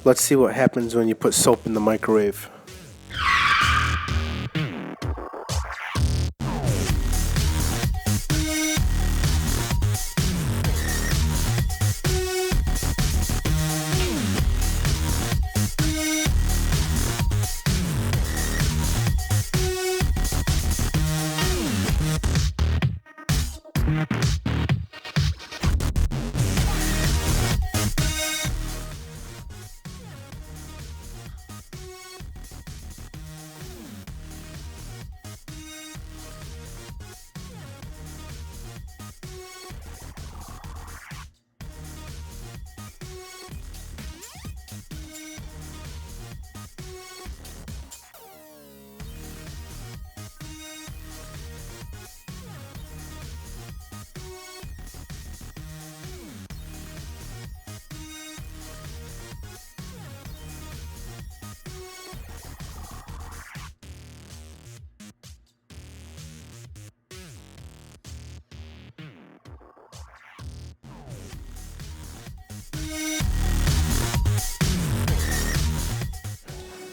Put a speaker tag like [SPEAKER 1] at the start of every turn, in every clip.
[SPEAKER 1] Let's see what happens when you put soap in the microwave.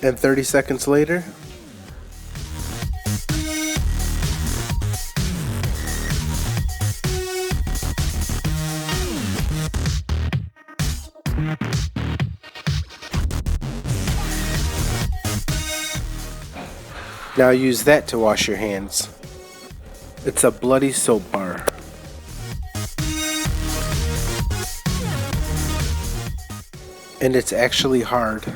[SPEAKER 1] And 30 seconds later, now use that to wash your hands. It's a bloody soap bar. And it's actually hard.